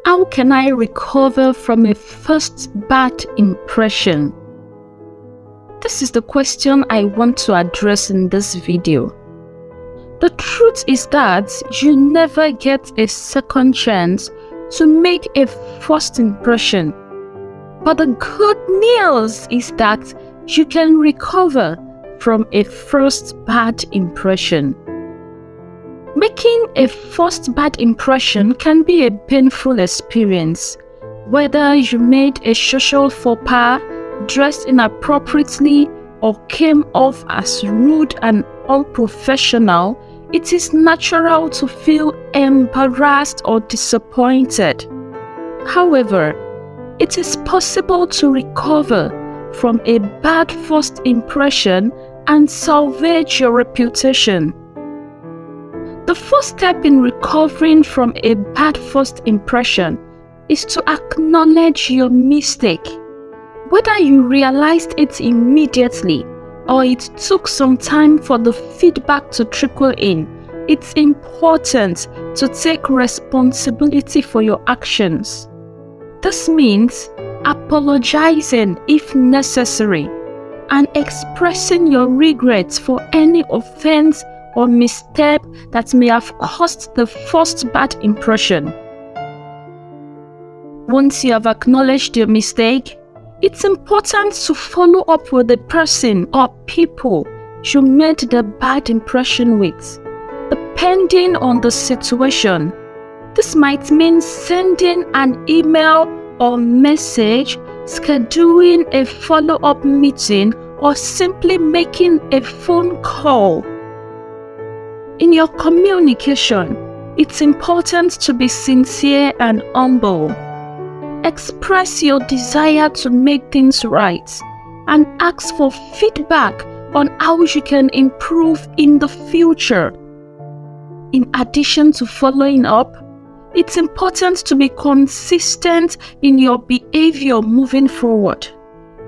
How can I recover from a first bad impression? This is the question I want to address in this video. The truth is that you never get a second chance to make a first impression. But the good news is that you can recover from a first bad impression. Making a first bad impression can be a painful experience, whether you made a social faux pas, dressed inappropriately, or came off as rude and unprofessional. It is natural to feel embarrassed or disappointed. However, it is possible to recover from a bad first impression and salvage your reputation. The first step in recovering from a bad first impression is to acknowledge your mistake. Whether you realized it immediately or it took some time for the feedback to trickle in, it's important to take responsibility for your actions. This means apologizing if necessary and expressing your regrets for any offense or misstep that may have caused the first bad impression. Once you have acknowledged your mistake, it's important to follow up with the person or people you made the bad impression with. Depending on the situation, this might mean sending an email or message, scheduling a follow-up meeting, or simply making a phone call. In your communication, it's important to be sincere and humble. Express your desire to make things right and ask for feedback on how you can improve in the future. In addition to following up, it's important to be consistent in your behavior moving forward.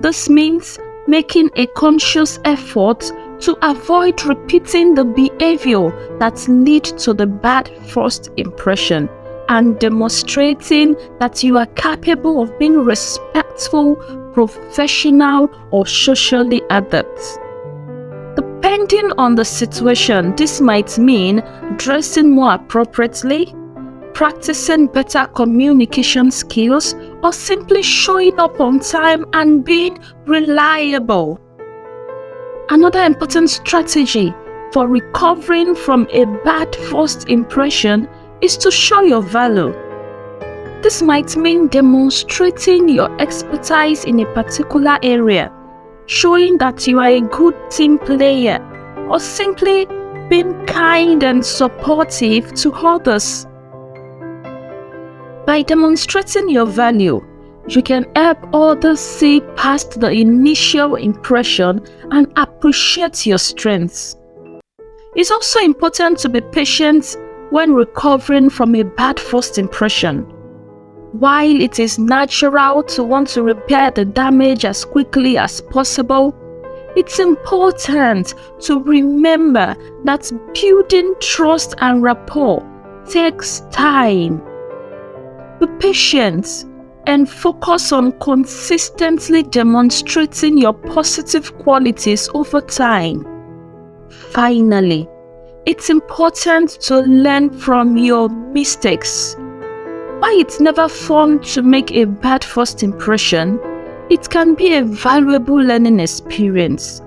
This means making a conscious effort to avoid repeating the behavior that leads to the bad first impression and demonstrating that you are capable of being respectful, professional, or socially adept. Depending on the situation, this might mean dressing more appropriately, practicing better communication skills, or simply showing up on time and being reliable. Another important strategy for recovering from a bad first impression is to show your value. This might mean demonstrating your expertise in a particular area, showing that you are a good team player, or simply being kind and supportive to others. By demonstrating your value, you can help others see past the initial impression and appreciate your strengths. It's also important to be patient when recovering from a bad first impression. While it is natural to want to repair the damage as quickly as possible, it's important to remember that building trust and rapport takes time. Be patient and focus on consistently demonstrating your positive qualities over time. Finally, it's important to learn from your mistakes. While it's never fun to make a bad first impression, it can be a valuable learning experience.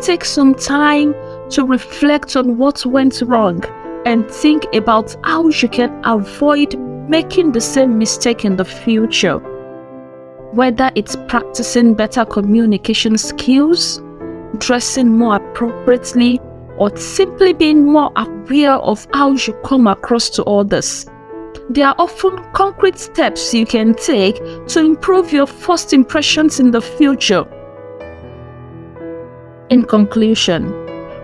Take some time to reflect on what went wrong and think about how you can avoid making the same mistake in the future. Whether it's practicing better communication skills, dressing more appropriately, or simply being more aware of how you come across to others. There are often concrete steps you can take to improve your first impressions in the future. In conclusion,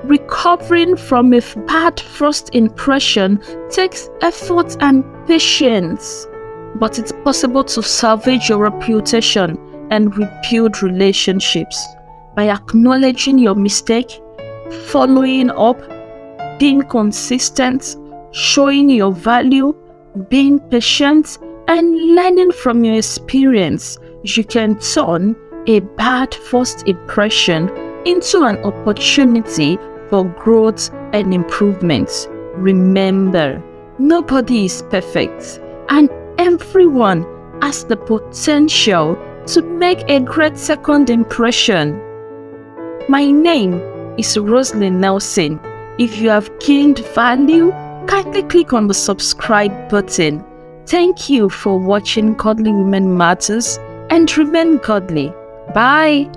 recovering from a bad first impression takes effort and patience, but it's possible to salvage your reputation and rebuild relationships by acknowledging your mistake, following up, being consistent, showing your value, being patient, And learning from your experience, you can turn a bad first impression into an opportunity for growth and improvement. Remember, nobody is perfect, and everyone has the potential to make a great second impression. My name is Roslyn Nelson. If you have gained value, kindly click on the subscribe button. Thank you for watching Godly Women Matters, and remain godly. Bye.